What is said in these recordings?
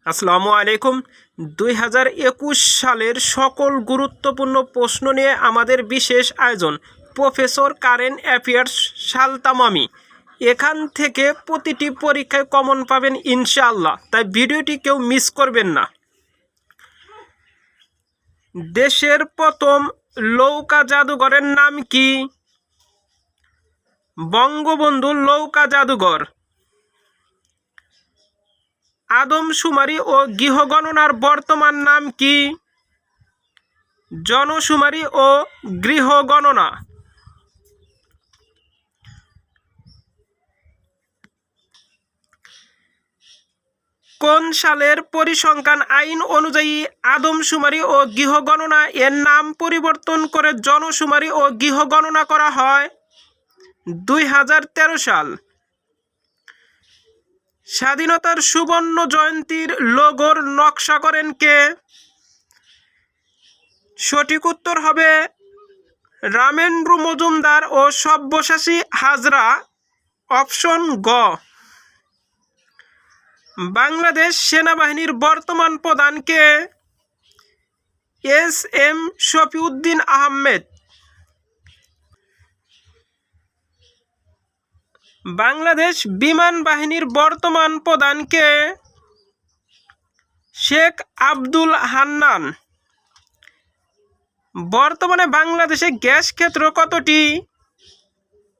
আসসালামু আলাইকুম। 2021 সালের সকল গুরুত্বপূর্ণ প্রশ্ন নিয়ে আমাদের বিশেষ আয়োজন প্রফেসর কারেন্ট অ্যাফেয়ার্স সালতামামি। এখান থেকে প্রতিটি পরীক্ষায় কমন পাবেন ইনশাআল্লাহ, তাই ভিডিওটি কেউ মিস করবেন না। দেশের প্রথম নৌকা জাদুঘরের নাম কি? বঙ্গবন্ধু নৌকা জাদুঘর। আদমশুমারি ও গৃহগণনার বর্তমান নাম কি? জনশুমারি ও গৃহগণনা। কোন সালের পরিসংখ্যান আইন অনুযায়ী আদমশুমারি ও গৃহগণনা এর নাম পরিবর্তন করে জনশুমারি ও গৃহগণনা করা হয়? 2013 সাল। স্বাধীনতার সুবর্ণ জয়ন্তীর লোগোর নকশা করেন কে? সঠিক উত্তর হবে রামেন্দ্র মজুমদার ও সব্যসাচী হাজরা, অপশন গ। বাংলাদেশ সেনাবাহিনীর বর্তমান প্রধান কে? এস.এম. শফিউদ্দিন আহমেদ। বাংলাদেশ বিমান বাহিনীর বর্তমান প্রধান কে? শেখ আব্দুল হান্নান। বর্তমানে বাংলাদেশে গ্যাস ক্ষেত্র কতটি?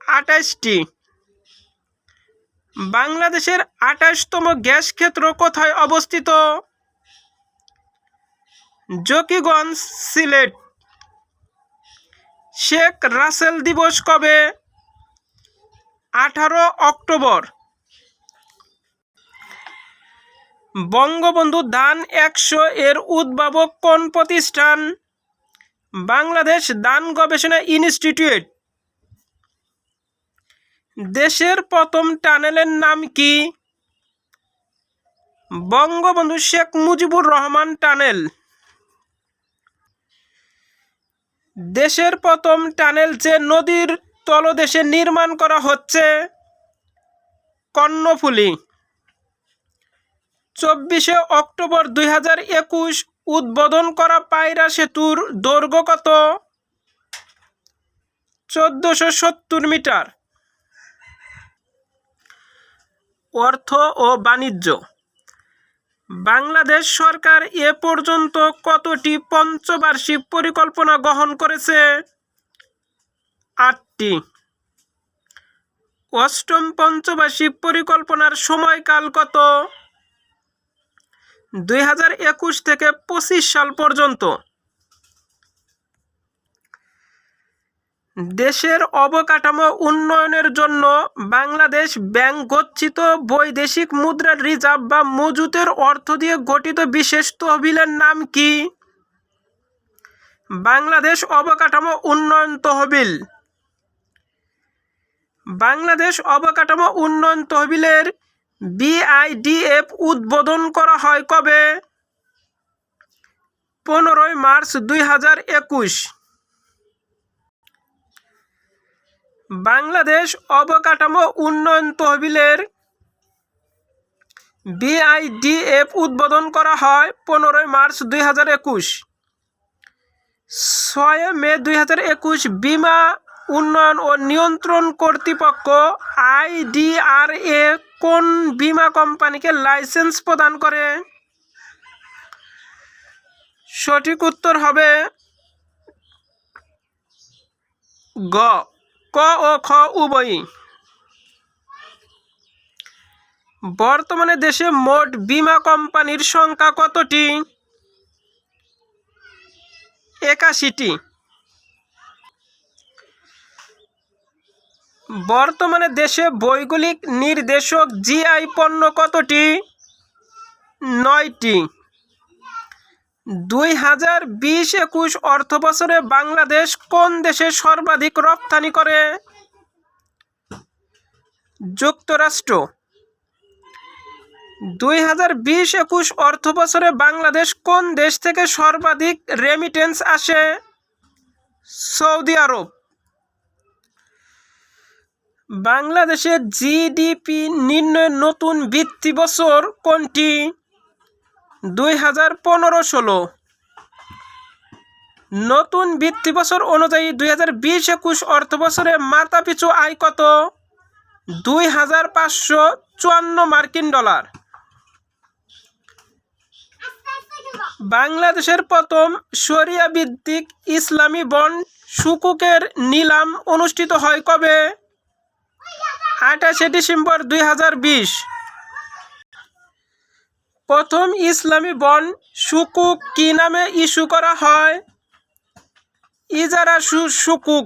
28টি। বাংলাদেশের 28তম গ্যাস ক্ষেত্র কোথায় অবস্থিত? জকিগঞ্জ, সিলেট। শেখ রাসেল দিবস কবে? 18 অক্টোবর। বঙ্গবন্ধু ধান 100 এর উদ্ভাবক কোন প্রতিষ্ঠান? বাংলাদেশ ধান গবেষণা ইনস্টিটিউট। দেশের প্রথম টানেলের নাম কি? বঙ্গবন্ধু শেখ মুজিবুর রহমান টানেল। দেশের প্রথম টানেল যে নদীর তলদেশে নির্মাণ করা হচ্ছে? কর্ণফুলী। 24 অক্টোবর 2021 উদ্বোধন করা পায়রা সেতুর দৈর্ঘ্য কত? 1470 মিটার। অর্থ ও বাণিজ্য। বাংলাদেশ সরকার এ পর্যন্ত কতটি পঞ্চবার্ষিক পরিকল্পনা গ্রহণ করেছে? 8টি। অষ্টম পঞ্চবার্ষিক পরিকল্পনার সময়কাল কত? 2021 থেকে 25 সাল পর্যন্ত। দেশের অবকাঠামো উন্নয়নের জন্য বাংলাদেশ ব্যাংক গচ্ছিত বৈদেশিক মুদ্রার রিজার্ভ বা মজুতের অর্থ দিয়ে গঠিত বিশেষ তহবিলের নাম কি? বাংলাদেশ অবকাঠামো উন্নয়ন তহবিল। বাংলাদেশ অবকাঠামো উন্নয়ন তহবিলের BIDF উদ্বোধন করা হয় কবে? 15 মার্চ 2021। বাংলাদেশ অবকাঠামো উন্নয়ন তহবিলের BIDF উদ্বোধন করা হয় 15 মার্চ 2021। 6 মে 2021 বীমা উন্নয়ন ও নিয়ন্ত্রণ কর্তৃপক্ষ IDRA কোন বীমা কোম্পানিকে লাইসেন্স প্রদান করে? সঠিক উত্তর হবে গ। ক ও খ উভয়ই। বর্তমানে দেশে মোট বীমা কোম্পানির সংখ্যা কতটি? 81টি। বর্তমানে দেশে ভৌগোলিক নির্দেশক GI পণ্য কতটি? 9টি। 2020-21 অর্থবছরে বাংলাদেশ কোন দেশে সর্বাধিক রপ্তানি করে? যুক্তরাষ্ট্র। 2020-21 অর্থবছরে বাংলাদেশ কোন দেশ থেকে সর্বাধিক রেমিটেন্স আসে? সৌদি আরব। বাংলাদেশের GDP নির্ণয়ের নতুন ভিত্তি বছর কোনটি? 2015-16 নতুন ভিত্তি বছর অনুযায়ী 2020-21 অর্থ বছরে মাথাপিছু আয় কত? $2,554 বাংলাদেশের প্রথম শরিয়া ভিত্তিক ইসলামী বন্ড সুকুকের নিলাম অনুষ্ঠিত হয় কবে? 28 ডিসেম্বর 2020 প্রথম ইসলামী বন্ড সুকুক কি নামে ইস্যু করা হয়? ইজারা সুকুক।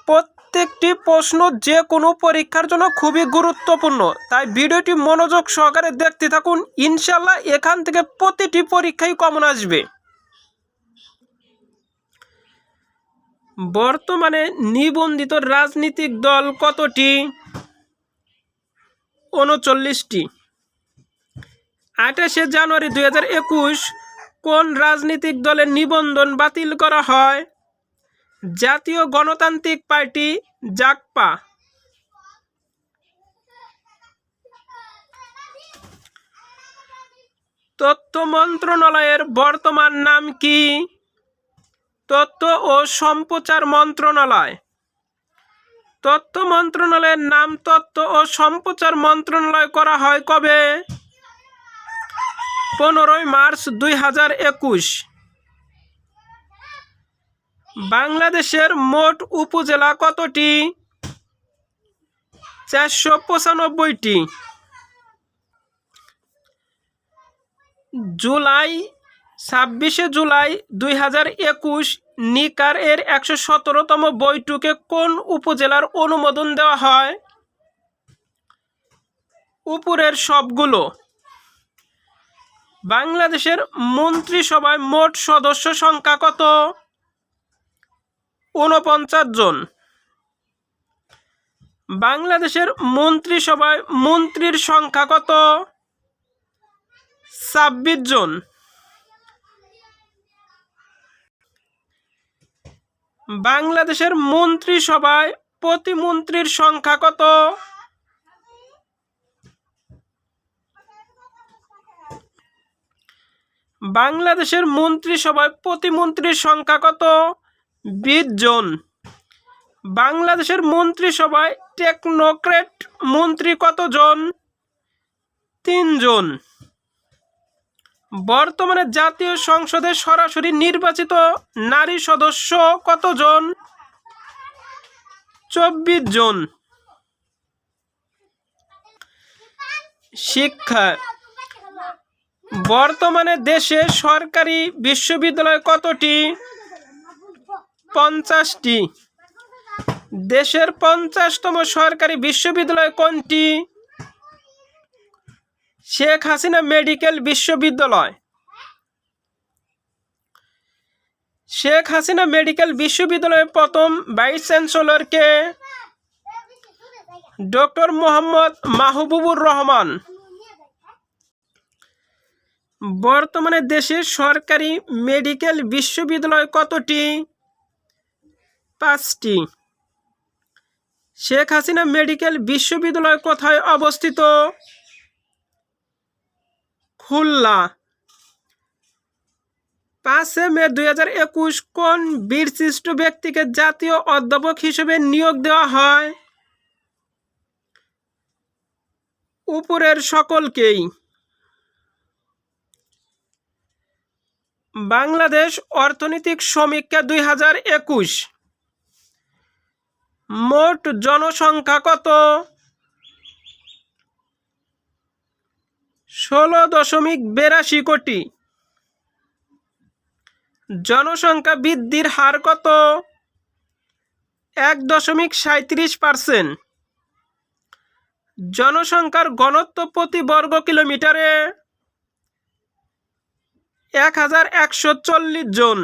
প্রত্যেকটি প্রশ্ন যে কোনো পরীক্ষার জন্য খুবই গুরুত্বপূর্ণ, তাই ভিডিওটি মনোযোগ সহকারে দেখতে থাকুন। ইনশাল্লাহ এখান থেকে প্রতিটি পরীক্ষায় কমন আসবে। বর্তমানে নিবন্ধিত রাজনৈতিক দল কতটি? 39টি। 28 জানুয়ারি 2021 কোন রাজনৈতিক দলের নিবন্ধন বাতিল করা হয়? জাতীয় গণতান্ত্রিক পার্টি জাগপা। তথ্য মন্ত্রণালয়ের বর্তমান নাম কি? তথ্য ও সম্প্রচার মন্ত্রণালয়। তথ্য মন্ত্রণালয়ের নাম তথ্য ও সম্প্রচার মন্ত্রণালয় করা হয় কবে? 15 মার্চ 2021 বাংলাদেশের মোট উপজেলা কতটি? 495টি। জুলাই 26 জুলাই 2021 নিকার এর 117তম বৈঠকে কোন উপজেলার অনুমোদন দেওয়া হয়? উপরের সবগুলো। বাংলাদেশের মন্ত্রিসভায় মোট সদস্য সংখ্যা কত? 49 জন। বাংলাদেশের মন্ত্রিসভায় মন্ত্রীর সংখ্যা কত? 26 জন। বাংলাদেশের মন্ত্রিসভায় প্রতিমন্ত্রীর সংখ্যা কত? বাংলাদেশের মন্ত্রিসভায় প্রতিমন্ত্রীর সংখ্যা কত? 20 জন। বাংলাদেশের মন্ত্রিসভায় টেকনোক্র্যাট মন্ত্রী কতজন? 3 জন। বর্তমানে জাতীয় সংসদে সরাসরি নির্বাচিত নারী সদস্য কতজন? 24 জন। শিক্ষা। বর্তমানে দেশে সরকারি বিশ্ববিদ্যালয় কতটি? 50টি। দেশের 50তম সরকারি বিশ্ববিদ্যালয় কোনটি? শেখ হাসিনা মেডিকেল বিশ্ববিদ্যালয়। শেখ হাসিনা মেডিকেল বিশ্ববিদ্যালয়ের প্রথম ভাইস চ্যান্সেলর কে? ডক্টর মোহাম্মদ মাহবুবুর রহমান। বর্তমানে দেশের সরকারি মেডিকেল বিশ্ববিদ্যালয় কতটি? 5টি। শেখ হাসিনা মেডিকেল বিশ্ববিদ্যালয় কোথায় অবস্থিত? খুলনা। 5 মে 2021 কোন বীরশ্রেষ্ঠ ব্যক্তিকে জাতীয় অধ্যাপক হিসেবে নিয়োগ দেওয়া হয়? উপরের সকলকেই। বাংলাদেশ অর্থনৈতিক সমীক্ষা 2021 মোট জনসংখ্যা কত? 16.82 কোটি। জনসংখ্যা বৃদ্ধির হার কত? 1.37%। জনসংখ্যার ঘনত্ব প্রতি বর্গ কিলোমিটারে 1140 জন।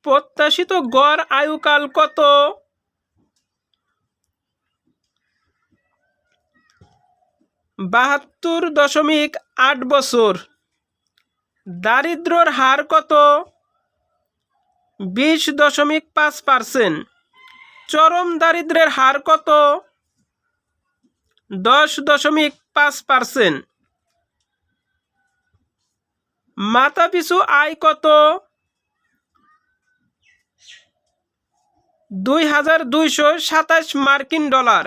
প্রত্যাশিত গড় আয়ুকাল কত? 72.8 বছর। দারিদ্র্যের হার কত? 20.5%। চরম দারিদ্র্যের হার কত? 10.5%। মাথাপিছু আয় কত? 2227 মার্কিন ডলার।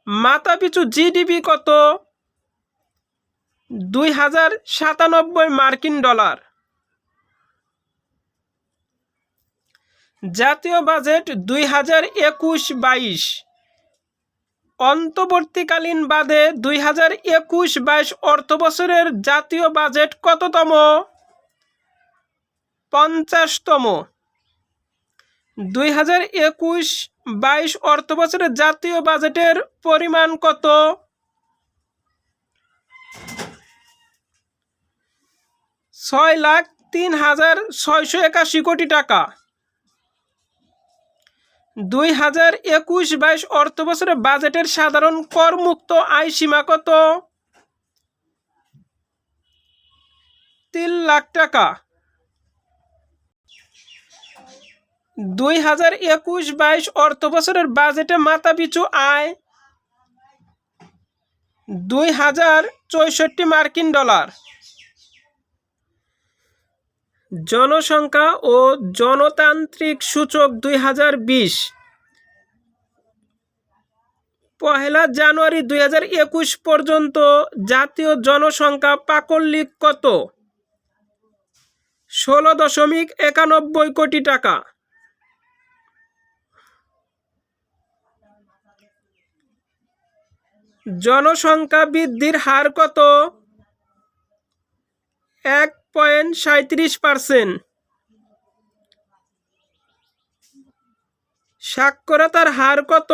মাথাপিছু জিডিপি কত? 2097 মার্কিন ডলার। জাতীয় বাজেট 2021-22 অন্তর্বর্তীকালীন বাদে 2021-22 অর্থবছরের জাতীয় বাজেট কততম? 50তম। 2021-22 অর্থবছরের জাতীয় বাজেটের পরিমাণ কত? 6,03,681 কোটি টাকা। 2021-22 অর্থবছরে বাজেটের সাধারণ করমুক্ত আয় সীমা কত? 3 লাখ টাকা। 2021-22 অর্থবছরের বাজেটে মাথাপিছু আয় 2064 মার্কিন ডলার। জনসংখ্যা ও জনতান্ত্রিক সূচক 2020 1 জানুয়ারি 2021 পর্যন্ত জাতীয় জনসংখ্যা প্রাকল্পিক কত? 16.91 কোটি টাকা। জনসংখ্যা বৃদ্ধির হার কত? 1.37%। সাক্ষরতার হার কত?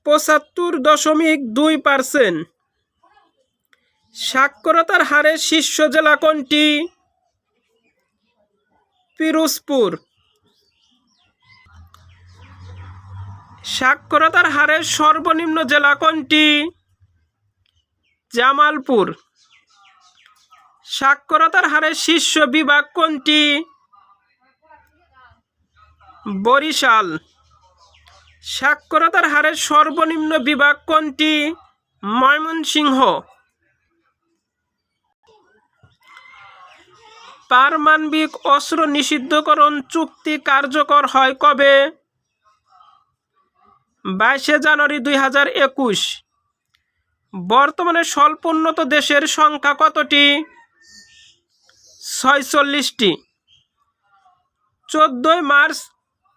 75.2%। সাক্ষরতার হারে শীর্ষ জেলা কোনটি? পিরোজপুর। সাক্ষরতার হারে সর্বনিম্ন জেলা কোনটি? জামালপুর। সাক্ষরতার হারে শীর্ষ বিভাগ কোনটি? বরিশাল। সাক্ষরতার হারে সর্বনিম্ন বিভাগ কোনটি? ময়মনসিংহ। পারমাণবিক অস্ত্র নিষিদ্ধকরণ চুক্তি কার্যকর হয় কবে? 22 জানুয়ারি 2021। বর্তমানে স্বল্পোন্নত দেশের সংখ্যা কতটি? 46টি। 14 মার্চ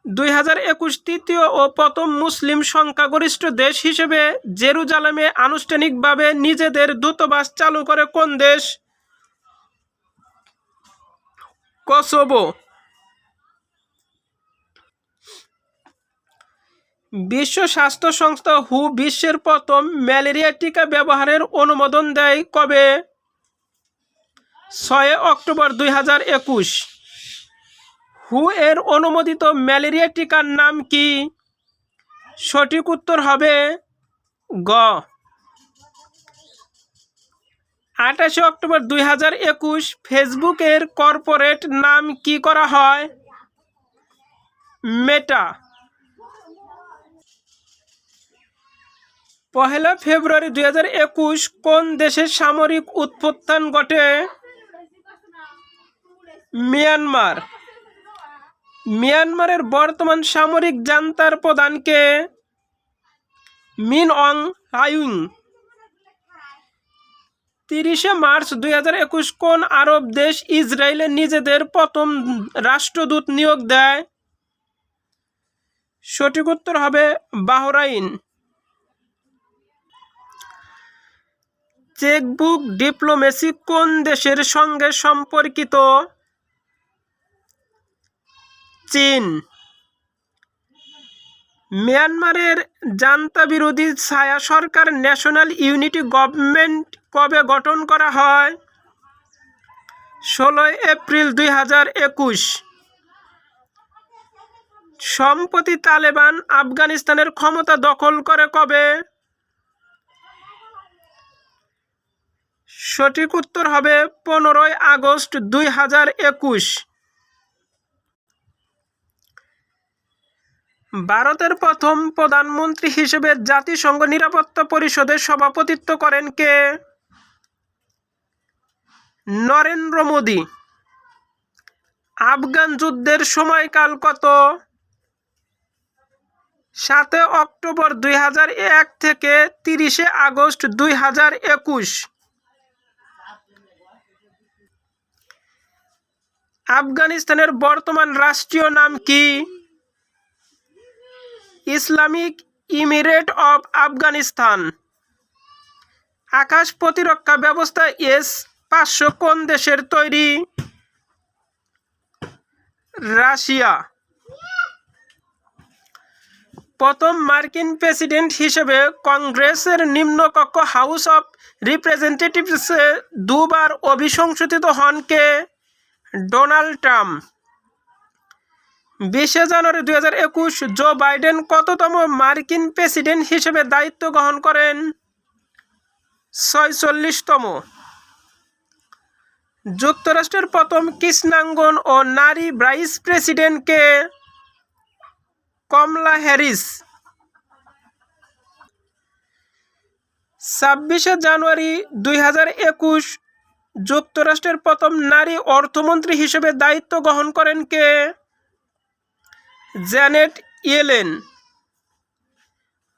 2021 তৃতীয় ও প্রথম মুসলিম সংখ্যাগরিষ্ঠ দেশ হিসেবে জেরুজালেমে আনুষ্ঠানিকভাবে নিজেদের দূতাবাস চালু করে কোন দেশ? কসোভো। বিশ্ব স্বাস্থ্য সংস্থা হু বিশ্বের প্রথম ম্যালেরিয়া টিকা ব্যবহারের অনুমোদন দেয় কবে? 6 অক্টোবর 2021। হু এর অনুমোদিত ম্যালেরিয়া টিকার নাম কি? সঠিক উত্তর হবে গ। 28 অক্টোবর 2021 ফেসবুকের কর্পোরেট নাম কি করা হয়? মেটা। 1 ফেব্রুয়ারি 2021 কোন দেশের সামরিক উত্থান ঘটে? মিয়ানমার। মিয়ানমারের বর্তমান সামরিক জান্তার প্রধান কে? মিন অং হ্লাইং। 30 মার্চ 2021 কোন আরব দেশ ইসরায়েলে নিজেদের প্রথম রাষ্ট্রদূত নিয়োগ দেয়? সঠিক উত্তর হবে বাহরাইন। চেকবুক ডিপ্লোমেসি কোন দেশের সঙ্গে সম্পর্কিত? চীন। মিয়ানমারের জান্তা বিরোধী ছায়া সরকার ন্যাশনাল ইউনিটি গভর্নমেন্ট কবে গঠন করা হয়? 16 এপ্রিল 2021। সম্প্রতি তালেবান আফগানিস্তানের ক্ষমতা দখল করে কবে? সঠিক উত্তর হবে 15 আগস্ট 2021। ভারতের প্রথম প্রধানমন্ত্রী হিসেবে জাতিসংঘ নিরাপত্তা পরিষদের সভাপতিত্ব করেন কে? নরেন্দ্র মোদী। আফগান যুদ্ধের সময়কাল কত? 7 অক্টোবর 2001 থেকে 30 আগস্ট 2021। আফগানিস্তানের বর্তমান রাষ্ট্রীয় নাম কি? Islamic Emirate of Afghanistan. আকাশ প্রতিরক্ষা ব্যবস্থা S-500 কোন দেশের তৈরি? রাশিয়া। প্রথম মার্কিন প্রেসিডেন্ট হিসেবে কংগ্রেসের নিম্নকক্ষ হাউস অব রিপ্রেজেন্টেটিভসে দুবার অভিশংসিত হন কে? Donald Trump. 20 জানুয়ারি 2021 জো বাইডেন কততম মার্কিন প্রেসিডেন্ট হিসেবে দায়িত্ব গ্রহণ করেন? 46তম। যুক্তরাষ্ট্রের প্রথম কৃষ্ণাঙ্গন ও নারী ভাইস প্রেসিডেন্ট কে? কমলা হ্যারিস। 26 জানুয়ারি 2021 যুক্তরাষ্ট্রের প্রথম নারী অর্থমন্ত্রী হিসেবে দায়িত্ব গ্রহণ করেন কে? Janet Yellen.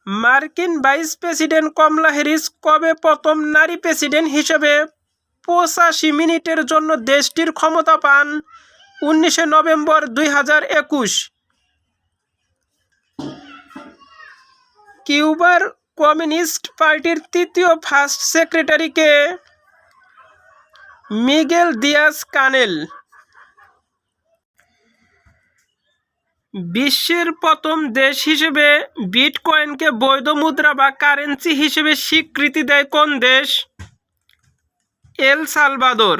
মার্কিন ভাইস প্রেসিডেন্ট কমলা হ্যারিস কবে প্রথম নারী প্রেসিডেন্ট হিসেবে 85 মিনিটের জন্য দেশটির ক্ষমতা পান? 19 নভেম্বর 2021। কিউবার কমিউনিস্ট পার্টির তৃতীয় ফার্স্ট সেক্রেটারি কে? মিগেল দিয়াজ কানেল। বিশ্বের প্রথম দেশ হিসেবে বিটকয়েনকে বৈধ মুদ্রা বা কারেন্সি হিসেবে স্বীকৃতি দেয় কোন দেশ? El Salvador.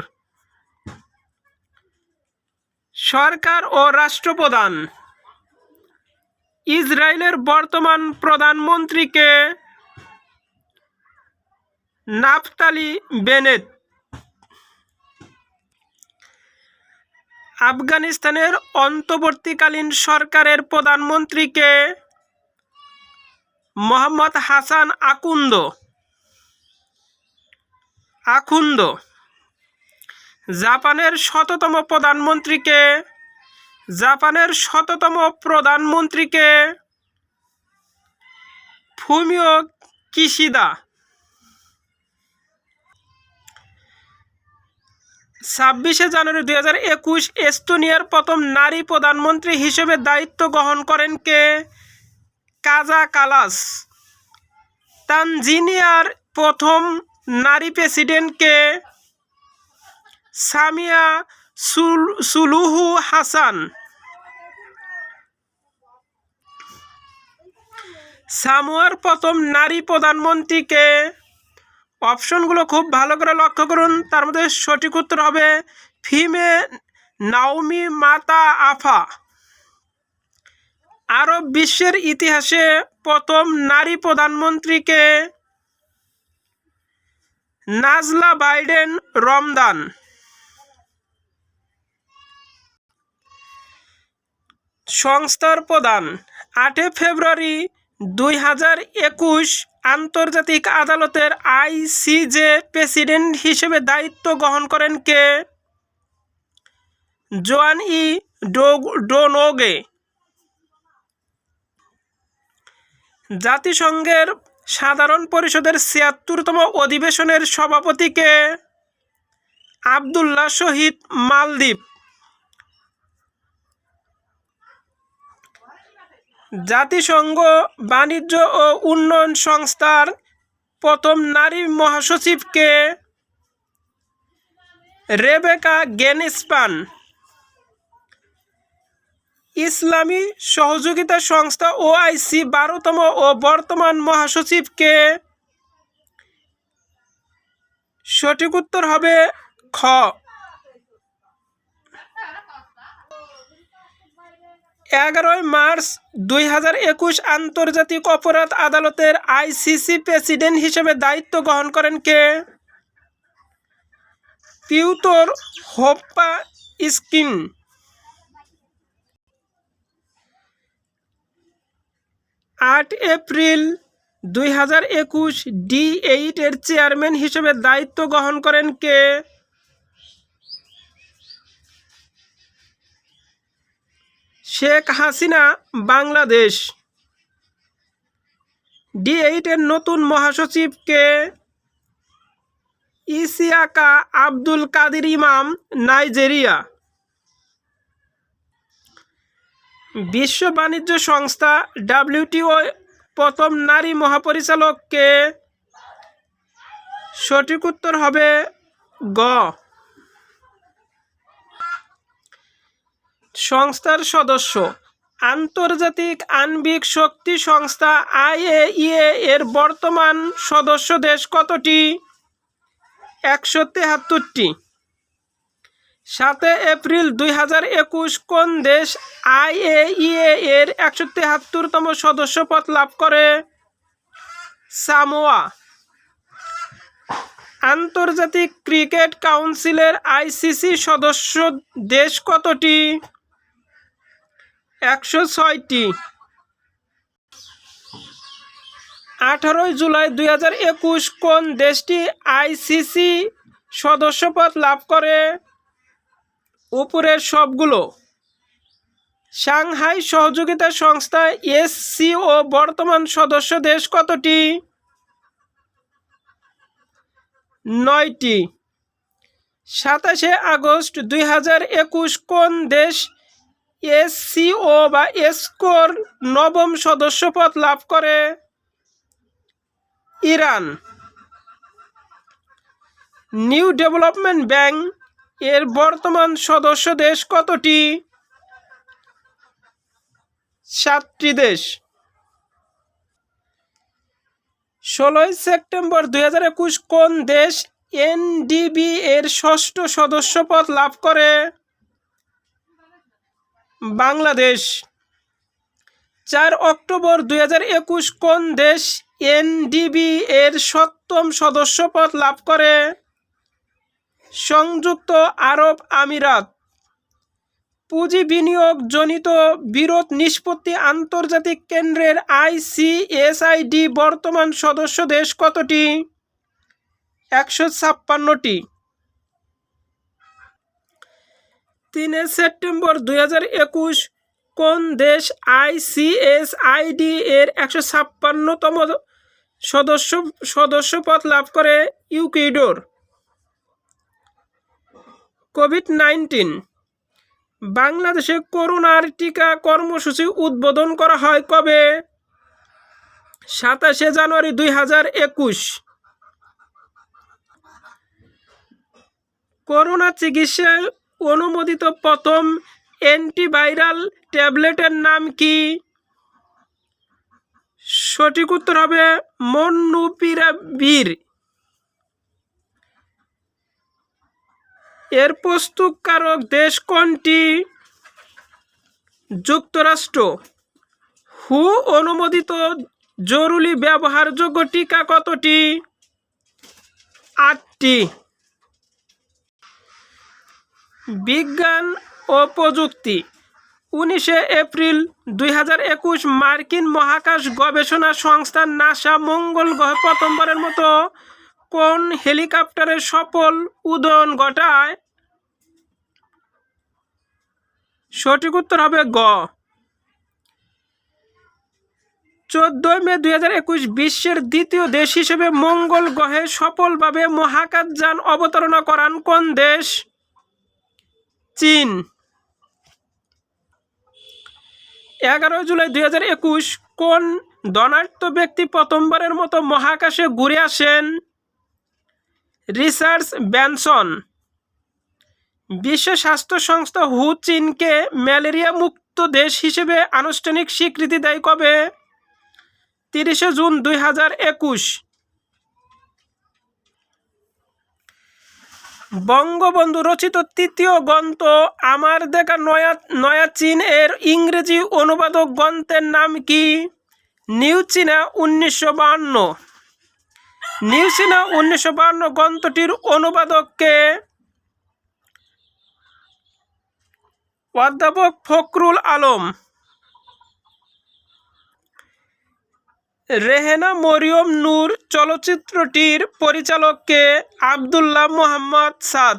সরকার ও রাষ্ট্রপ্রধান। ইসরায়েলের বর্তমান প্রধানমন্ত্রী কে? Naftali Bennett. আফগানিস্তানের অন্তর্বর্তীকালীন সরকারের প্রধানমন্ত্রী কে? মোহাম্মদ হাসান আখুন্দ। জাপানের 100তম প্রধানমন্ত্রী কে? জাপানের 100তম প্রধানমন্ত্রী কে? Fumio Kishida. 26 জানুয়ারি 2021 এস্তোনিয়ার প্রথম নারী প্রধানমন্ত্রী হিসেবে দায়িত্ব গ্রহণ করেন কে? কাজা কালাস। তানজানিয়ার প্রথম নারী প্রেসিডেন্ট কে? সামিয়া সুলুহু হাসান। সামোয়ার প্রথম নারী প্রধানমন্ত্রী কে? অপশনগুলো খুব ভালো করে লক্ষ্য করুন, তার মধ্যে সঠিক উত্তর হবে ফিমে নাওমি মাতা আফা। আরব বিশ্বের ইতিহাসে প্রথম নারী প্রধানমন্ত্রী কে? নাজলা বাইডেন রমদান। সংস্থার প্রধান। 8 ফেব্রুয়ারি 2021 আন্তর্জাতিক আদালতের ICJ প্রেসিডেন্ট হিসেবে দায়িত্ব গ্রহণ করেন কে? জোয়ান ই ডোনোগে। জাতিসংঘের সাধারণ পরিষদের 76তম অধিবেশনের সভাপতি কে? আবদুল্লাহ শহীদ মালদ্বীপ। জাতিসংঘ বাণিজ্য ও উন্নয়ন সংস্থার প্রথম নারী মহাসচিব কে? রেবেকা গেনস্পান। ইসলামী সহযোগিতা সংস্থা OIC 12তম ও বর্তমান মহাসচিব কে? সঠিক উত্তর হবে খ। 11 মার্চ 2021 আন্তর্জাতিক অপরাধ আদালতের ICC প্রেসিডেন্ট হিসেবে দায়িত্ব গ্রহণ করেন কে? পিউতর হোপ্পা স্কিন। 8 এপ্রিল 2021 D8 এর চেয়ারম্যান হিসেবে দায়িত্ব গ্রহণ করেন কে? শেখ হাসিনা, বাংলাদেশ। D8 এর নতুন মহাসচিব কে? ইসিয়াকা আব্দুল কাদির ইমাম, নাইজেরিয়া। বিশ্ব বাণিজ্য সংস্থা WTO প্রথম নারী মহাপরিচালক কে? সঠিক উত্তর হবে গ। সংস্থার সদস্য। আন্তর্জাতিক আণবিক শক্তি সংস্থা IAEA এর বর্তমান সদস্য দেশ কতটি? 173টি। 7 এপ্রিল 2021 কোন দেশ IAEA এর 173তম সদস্যপদ লাভ করে? সামোয়া। আন্তর্জাতিক ক্রিকেট কাউন্সিলের ICC সদস্য দেশ কতটি? 106টি। 18 জুলাই 2021 কোন দেশটি ICC সদস্যপদ লাভ করে? উপরের সবগুলো। সাংহাই সহযোগিতা সংস্থা SCO বর্তমান সদস্য দেশ কতটি? 9টি। 27 আগস্ট 2021 কোন দেশ SCO বা এসকোর নবম সদস্যপদ লাভ করে? ইরান। নিউ ডেভেলপমেন্ট ব্যাংক এর বর্তমান সদস্য দেশ কতটি? 7টি দেশ। 16 সেপ্টেম্বর 2021 কোন দেশ NDB এর ষষ্ঠ সদস্যপদ লাভ করে? বাংলাদেশ। 4 অক্টোবর 2021 কোন দেশ NDB এর 7ম সদস্যপদ লাভ করে? সংযুক্ত আরব আমিরাত। পুঁজি বিনিয়োগ জনিত বিরোধ নিষ্পত্তি আন্তর্জাতিক কেন্দ্রের ICSID বর্তমান সদস্য দেশ কতটি? 156টি। 3 সেপ্টেম্বর 2021 কোন দেশ ICSID এর 156তম সদস্যপদ লাভ করে? ইকুয়েডর। কোভিড-19। বাংলাদেশে করোনার টিকা কর্মসূচি উদ্বোধন করা হয় কবে? 27 জানুয়ারি 2021। করোনা চিকিৎসায় অনুমোদিত প্রথম অ্যান্টিভাইরাল ট্যাবলেটের নাম কি? সঠিক উত্তর হবে মনুপিরাভির। এর প্রস্তুতকারক দেশ কোনটি? যুক্তরাষ্ট্র। হু অনুমোদিত জরুরি ব্যবহারযোগ্য টিকা কতটি? 8টি। বিজ্ঞান ও প্রযুক্তি। 19 এপ্রিল 2021 মার্কিন মহাকাশ গবেষণা সংস্থা নাসা মঙ্গল গ্রহে প্রথমবারের মতো কোন হেলিকপ্টারের সফল উড্ডয়ন ঘটায়? সঠিক উত্তর হবে গ। 14 মে 2021 বিশ্বের দ্বিতীয় দেশ হিসেবে মঙ্গল গ্রহে সফলভাবে মহাকাশযান অবতরণ করান কোন দেশ? চীন। 11 জুলাই 2021 কোন ধনাঢ্য ব্যক্তি প্রথমবারের মতো মহাকাশে ঘুরে আসেন? Richard Branson. বিশ্ব স্বাস্থ্য সংস্থা হু চীনকে ম্যালেরিয়া মুক্ত দেশ হিসেবে আনুষ্ঠানিক স্বীকৃতি দেয় কবে? 30 জুন 2021। বঙ্গবন্ধু রচিত তৃতীয় গ্রন্থ আমার দেখা নয়া চীন এর ইংরেজি অনুবাদক গ্রন্থের নাম কি? নিউ চীনা 1952। নিউ চীনা 1952 গ্রন্থটির অনুবাদক কে? অধ্যাপক ফখরুল আলম। রেহেনা মরিয়ম নূর চলচ্চিত্রটির পরিচালক কে? আব্দুল্লাহ মোহাম্মদ সাদ।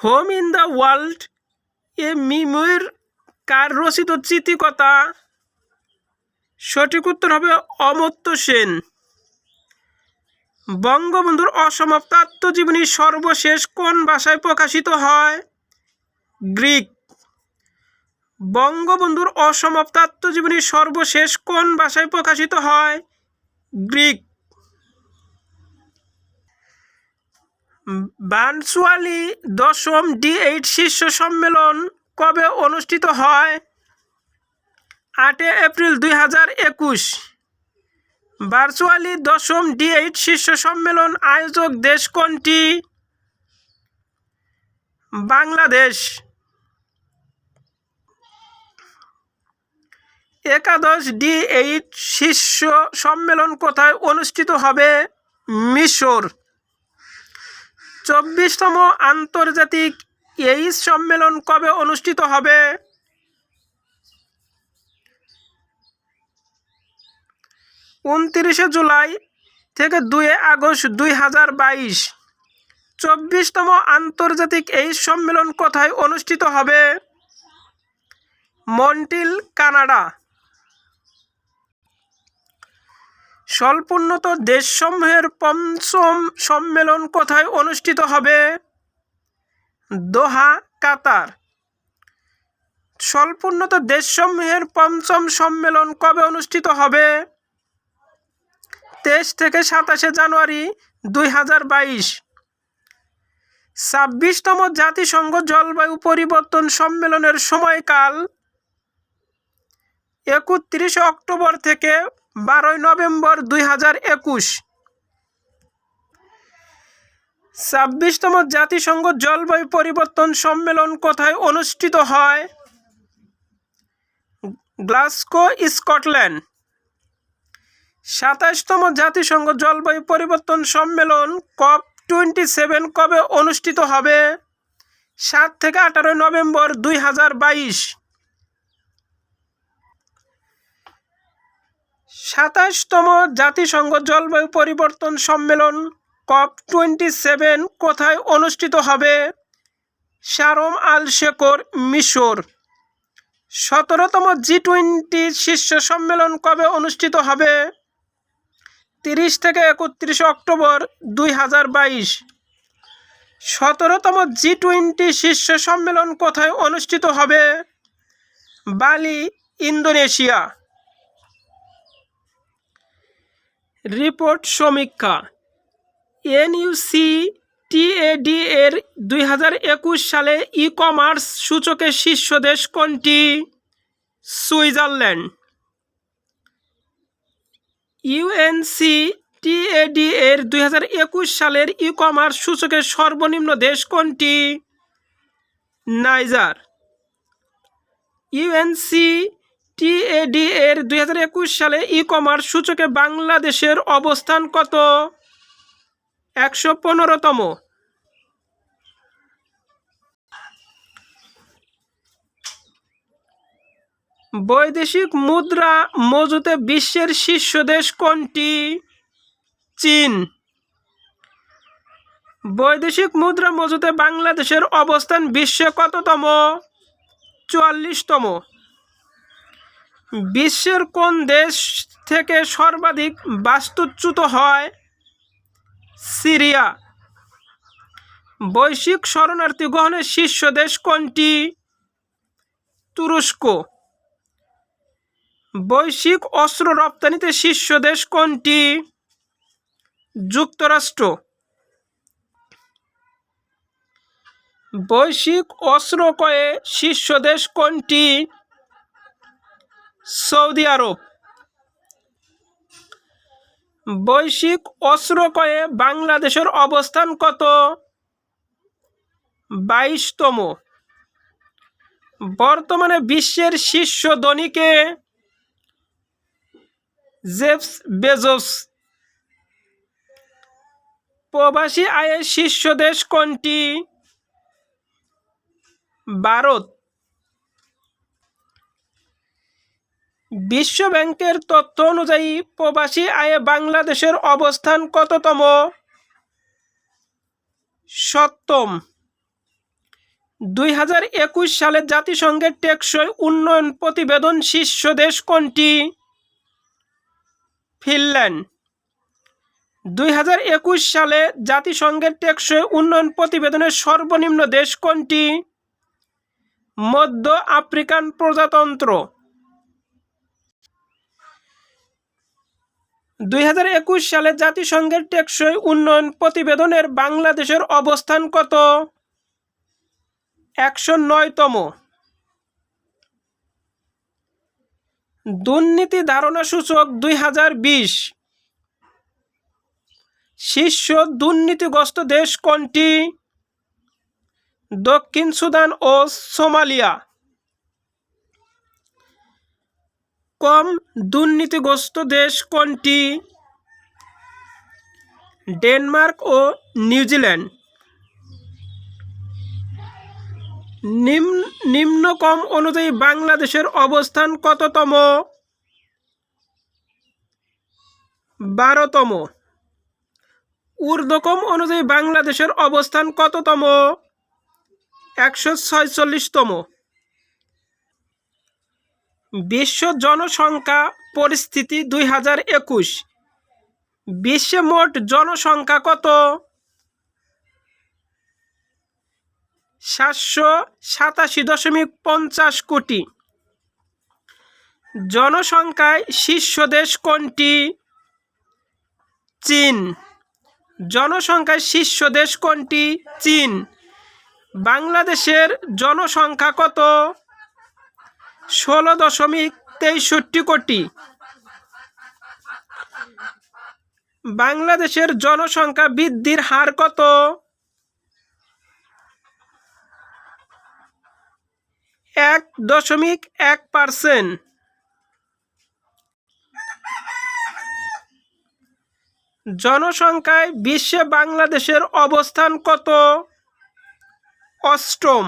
হোম ইন দ্য ওয়ার্ল্ড এ মিমুর কার রচিত চিত্রকথা? সঠিক উত্তর হবে অমর্ত্য সেন। বঙ্গবন্ধুর অসমাপ্ত আত্মজীবনী সর্বশেষ কোন ভাষায় প্রকাশিত হয়? গ্রিক। বঙ্গবন্ধুর অসমাপ্ত আত্মজীবনী সর্বশেষ কোন ভাষায় প্রকাশিত হয়? গ্রিক। ভার্চুয়ালি 10ম D8 শীর্ষ সম্মেলন কবে অনুষ্ঠিত হয়? 8 এপ্রিল 2021। ভার্চুয়ালি 10ম D8 শীর্ষ সম্মেলন আয়োজক দেশ কোনটি? বাংলাদেশ। একাদশ D8 শীর্ষ সম্মেলন কোথায় অনুষ্ঠিত হবে? মিশর। 24তম আন্তর্জাতিক এইডস সম্মেলন কবে অনুষ্ঠিত হবে? 29 জুলাই থেকে 2 আগস্ট 2022। 24তম আন্তর্জাতিক এইডস সম্মেলন কোথায় অনুষ্ঠিত হবে? Montreal, Canada. স্বল্পোন্নত দেশসমূহের 5ম সম্মেলন কোথায় অনুষ্ঠিত হবে? দোহা, কাতার। স্বল্পোন্নত দেশসমূহের 5ম সম্মেলন কবে অনুষ্ঠিত হবে? 23 থেকে 27 জানুয়ারি 2022। 26তম জাতিসংঘ জলবায়ু পরিবর্তন সম্মেলনের সময়কাল 31 অক্টোবর থেকে 12 নভেম্বর 2021। 26তম জাতিসংঘ জলবায়ু পরিবর্তন সম্মেলন কোথায় অনুষ্ঠিত হয়? Glasgow, Scotland. 27তম জাতিসংঘ জলবায়ু পরিবর্তন সম্মেলন COP27 কবে অনুষ্ঠিত হবে? 7 থেকে 18 নভেম্বর 2022। 27তম জাতিসংঘ জলবায়ু পরিবর্তন সম্মেলন COP27 কোথায় অনুষ্ঠিত হবে? শারম আল শেখর, মিশর। 17তম G20 শীর্ষ সম্মেলন কবে অনুষ্ঠিত হবে? 30 থেকে 31 অক্টোবর 2022। 17তম G20 শীর্ষ সম্মেলন কোথায় অনুষ্ঠিত হবে? বালি, ইন্দোনেশিয়া। রিপোর্ট সমীক্ষা। NUCTAD এর 2021 সালে ই-কমার্স সূচকে শীর্ষ দেশ কোনটি? সুইজারল্যান্ড। UNCTAD এর 2021 সালের ই-কমার্স সূচকের সর্বনিম্ন দেশ কোনটি? নাইজার। UNCTAD এর 2021 সালে ই-কমার্স সূচকে বাংলাদেশের অবস্থান কত? 115তম। বৈদেশিক মুদ্রা মজুতে বিশ্বের শীর্ষ দেশ কোনটি? চীন। বৈদেশিক মুদ্রা মজুতে বাংলাদেশের অবস্থান বিশ্বে কততম? 44তম। বিশ্বের কোন দেশ থেকে সর্বাধিক বাস্তুচ্যুত হয়? সিরিয়া। বৈশ্বিক শরণার্থী গ্রহণের শীর্ষ দেশ কোনটি? তুরস্ক। বৈশ্বিক অস্ত্র রপ্তানিতে শীর্ষ দেশ কোনটি? যুক্তরাষ্ট্র। বৈশ্বিক অস্ত্র ক্রয়ে শীর্ষ দেশ কোনটি? সৌদি আরব। বৈশ্বিক অস্ত্র ক্রয়ে বাংলাদেশের অবস্থান কত? 22তম। বর্তমানে বিশ্বের শীর্ষ ধনী কে? Jeff Bezos. প্রবাসী আয়ের শীর্ষ দেশ কোনটি? ভারত। বিশ্ব ব্যাংকের তথ্য অনুযায়ী প্রবাসী আয়ে বাংলাদেশের অবস্থান কততম? 7ম। 2021 সালে জাতিসংঘের টেকসই উন্নয়ন প্রতিবেদন শীর্ষ দেশ কোনটি? ফিনল্যান্ড। 2021 সালে জাতিসংঘের টেকসই উন্নয়ন প্রতিবেদনের সর্বনিম্ন দেশ কোনটি? মধ্য আফ্রিকান প্রজাতন্ত্র। 2021 সালে জাতিসংঘের টেকসই উন্নয়ন প্রতিবেদনের বাংলাদেশের অবস্থান কত? 109তম। দুর্নীতি ধারণা সূচক 2020 শীর্ষ দুর্নীতিগ্রস্ত দেশ কোনটি? দক্ষিণ সুদান ও সোমালিয়া। কম দুর্নীতিগ্রস্ত দেশ কোনটি? ডেনমার্ক ও নিউজিল্যান্ড। নিম্নকম অনুযায়ী বাংলাদেশের অবস্থান কততম? 12তম। ঊর্ধ্বক্রম অনুযায়ী বাংলাদেশের অবস্থান কততম? 146তম। বিশ্ব জনসংখ্যা পরিস্থিতি 2021 বিশ্বে মোট জনসংখ্যা কত? 787.50 কোটি। জনসংখ্যায় শীর্ষ দেশ কোনটি? চীন। জনসংখ্যায় শীর্ষ দেশ কোনটি? চীন। বাংলাদেশের জনসংখ্যা কত? 16.63 কোটি। বাংলাদেশের জনসংখ্যা বৃদ্ধির হার কত? 1.1%। জনসংখ্যায় বিশ্বে বাংলাদেশের অবস্থান কত? 8ম।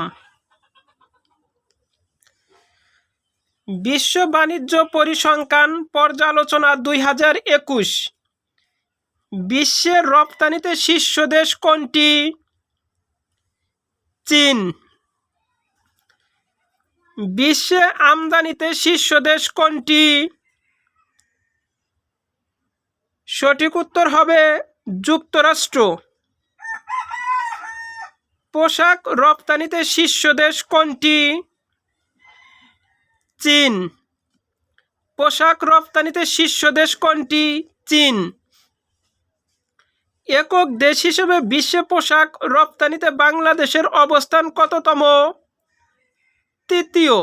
বিশ্ব বাণিজ্য পরিসংখ্যান পর্যালোচনা 2021 বিশ্বের রপ্তানিতে শীর্ষ দেশ কোনটি? চীন। বিশ্বে আমদানিতে শীর্ষ দেশ কোনটি? সঠিক উত্তর হবে যুক্তরাষ্ট্র। পোশাক রপ্তানিতে শীর্ষ দেশ কোনটি? চীন। পোশাক রপ্তানিতে শীর্ষ দেশ কোনটি? চীন। একক দেশ হিসেবে বিশ্বে পোশাক রপ্তানিতে বাংলাদেশের অবস্থান কততম? 3য়।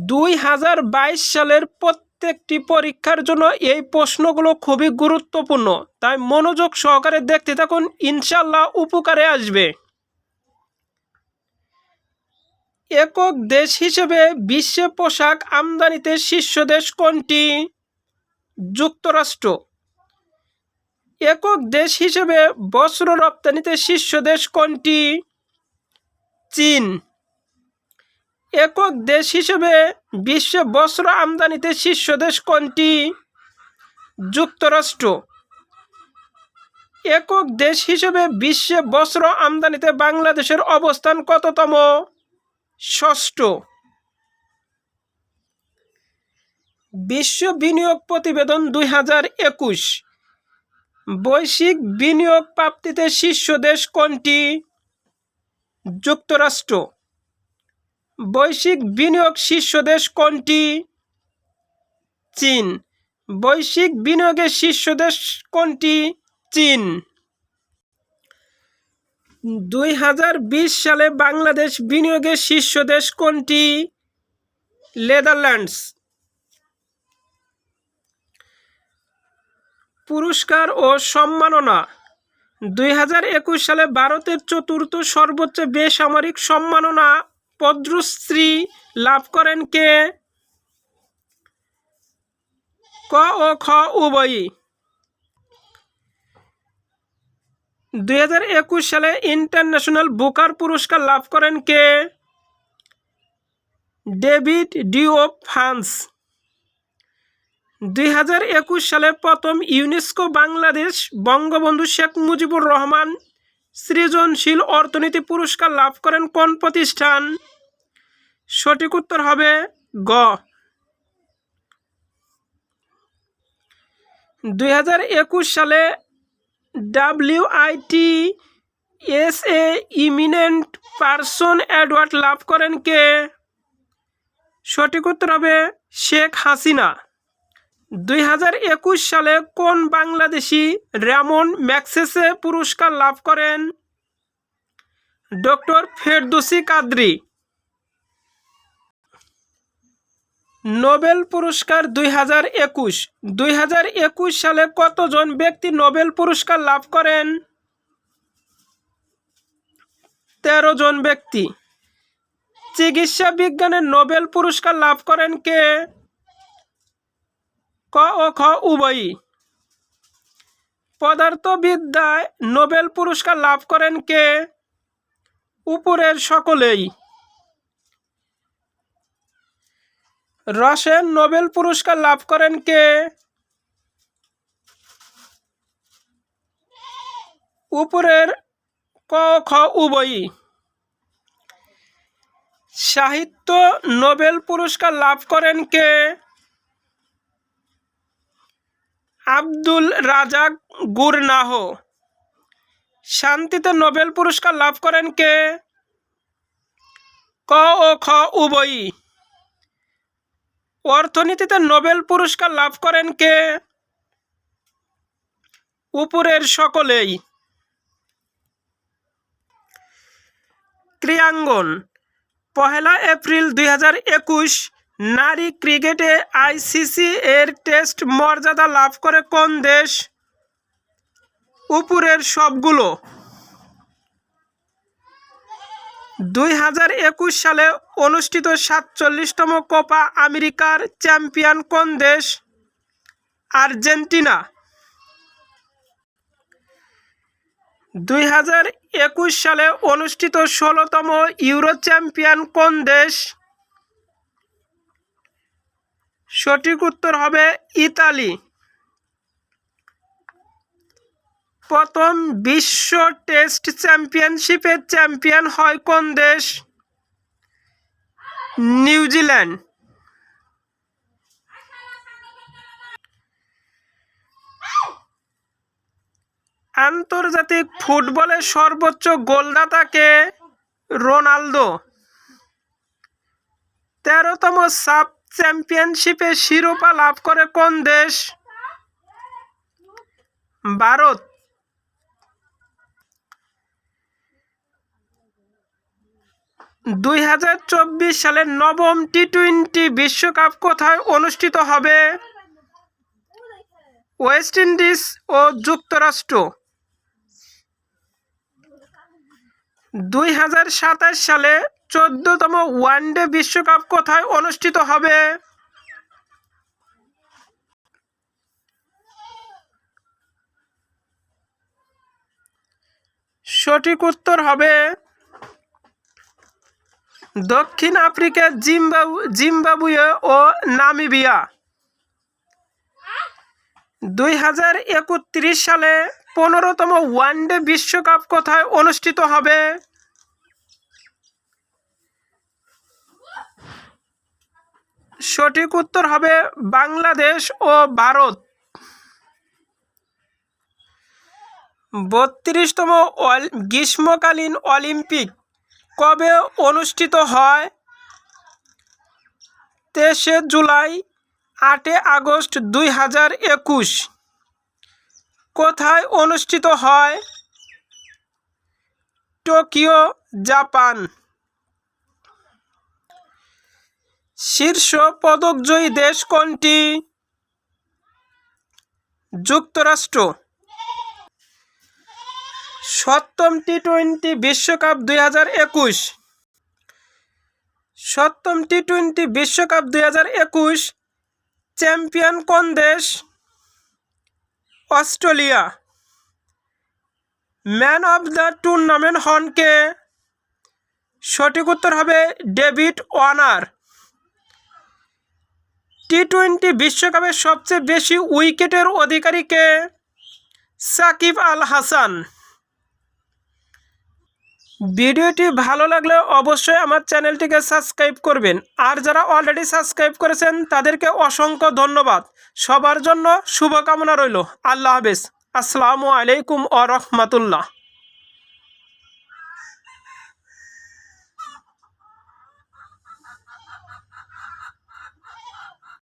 2022 সালের প্রত্যেকটি পরীক্ষার জন্য এই প্রশ্নগুলো খুবই গুরুত্বপূর্ণ, তাই মনোযোগ সহকারে দেখতে থাকুন, ইনশাল্লাহ উপকারে আসবে। একক দেশ হিসেবে বিশ্বে পোশাক আমদানিতে শীর্ষ দেশ কোনটি? যুক্তরাষ্ট্র। একক দেশ হিসেবে বস্ত্র রপ্তানিতে শীর্ষ দেশ কোনটি? চীন। একক দেশ হিসেবে বিশ্বে বস্ত্র আমদানিতে শীর্ষ দেশ কোনটি? যুক্তরাষ্ট্র। একক দেশ হিসেবে বিশ্বে বস্ত্র আমদানিতে বাংলাদেশের অবস্থান কততম? 6ষ্ঠ। বিশ্ব বিনিয়োগ প্রতিবেদন 2021 বৈশ্বিক বিনিয়োগ প্রাপ্তিতে শীর্ষ দেশ কোনটি? যুক্তরাষ্ট্র। বৈশ্বিক বিনিয়োগ শীর্ষ দেশ কোনটি? চীন। বৈশ্বিক বিনিয়োগের শীর্ষ দেশ কোনটি? চীন। 2020 সালে বাংলাদেশ বিনিয়োগের শীর্ষ দেশ কোনটি? নেদারল্যান্ডস। পুরস্কার ও সম্মাননা 2021 সালে ভারতের চতুর্থ সর্বোচ্চ বেসামরিক সম্মাননা পদ্মশ্রী লাভ করেন কে? ক ও খ উভয়ই। 2021 সালে ইন্টারন্যাশনাল বুকার পুরস্কার লাভ করেন কে? David ডিওপ France. 2021 সালে প্রথম ইউনেস্কো বাংলাদেশ বঙ্গবন্ধু শেখ মুজিবুর রহমান সৃজনশীল অর্থনীতি পুরস্কার লাভ করেন কোন প্রতিষ্ঠান? সঠিক উত্তর হবে গ। 2021 সালে WITSA ইমিনেন্ট পারসন অ্যাওয়ার্ড লাভ করেন কে? সঠিক উত্তর হবে শেখ হাসিনা। 2021 সালে কোন বাংলাদেশি রেমন ম্যাগসেসে পুরস্কার লাভ করেন? ডক্টর ফেরদৌসী কাদরী। নোবেল পুরস্কার 2021 সালে কতজন ব্যক্তি নোবেল পুরস্কার লাভ করেন? 13 জন ব্যক্তি। চিকিৎসা বিজ্ঞানে নোবেল পুরস্কার লাভ করেন কে? ক ও খ উভয়ই। পদার্থবিদ্যায় নোবেল পুরস্কার লাভ করেন কে? উপরের সকলেই। রসায়ন নোবেল পুরস্কার লাভ করেন কে? উপরের ক খ উভয়ই। সাহিত্য নোবেল পুরস্কার লাভ করেন কে? আব্দুল রাজাক গুরনাহ। শান্তিতে নোবেল পুরস্কার লাভ করেন কে? ক ও খ উভয়ই। অর্থনীতিতে নোবেল পুরস্কার লাভ করেন কে? উপরের সকলেই। ক্রীড়াঙ্গন 1 এপ্রিল 2021 নারী ক্রিকেটে ICC এর টেস্ট মর্যাদা লাভ করে কোন দেশ? উপরের সবগুলো। 2021 সালে অনুষ্ঠিত 47তম কোপা আমেরিকার চ্যাম্পিয়ন কোন দেশ? আর্জেন্টিনা। 2021 সালে অনুষ্ঠিত 16তম ইউরো চ্যাম্পিয়ন কোন দেশ? সঠিক উত্তর হবে ইতালি। প্রথম বিশ্ব টেস্ট চ্যাম্পিয়নশিপের চ্যাম্পিয়ন হয় কোন দেশ? নিউজিল্যান্ড। আন্তর্জাতিক ফুটবলে সর্বোচ্চ গোলদাতা কে? রোনালদো। 13তম সাফ চ্যাম্পিয়নশিপে শিরোপা লাভ করে কোন দেশ? ভারত। 2024 সালের নবম টি-20 বিশ্বকাপ কোথায় অনুষ্ঠিত হবে? ওয়েস্ট ইন্ডিজ ও যুক্তরাষ্ট্র। 2027 সালে 14তম ওয়ানডে বিশ্বকাপ কোথায় অনুষ্ঠিত হবে? সঠিক উত্তর হবে দক্ষিণ আফ্রিকা, জিম্বাবুয়ে ও নামিবিয়া। 2031 সালে 15তম ওয়ানডে বিশ্বকাপ কোথায় অনুষ্ঠিত হবে? সঠিক উত্তর হবে বাংলাদেশ ও ভারত। 32তম গ্রীষ্মকালীন অলিম্পিক কবে অনুষ্ঠিত হয়? 23 জুলাই, 8 আগস্ট 2021। কোথায় অনুষ্ঠিত হয়? Tokyo, Japan. শীর্ষ পদকজয়ী দেশ কোনটি? যুক্তরাষ্ট্র। 7ম টি-20 বিশ্বকাপ 2021। 7ম টি-20 বিশ্বকাপ 2021 চ্যাম্পিয়ন কোন দেশ? Australia. Man of the tournament হন কে? সঠিক উত্তর হবে ডেভিড ওয়ার্নার। টি-20 বিশ্বকাপে সবচেয়ে বেশি উইকেটের অধিকারী কে? সাকিব আল হাসান। ভিডিওটি ভালো লাগলে অবশ্যই আমার চ্যানেলটিকে সাবস্ক্রাইব করবেন, আর যারা অলরেডি সাবস্ক্রাইব করেছেন তাদেরকে অসংখ্য ধন্যবাদ। সবার জন্য শুভকামনা রইল। আল্লাহ হাফেজ। আসসালামু আলাইকুম ওয়া রাহমাতুল্লাহ।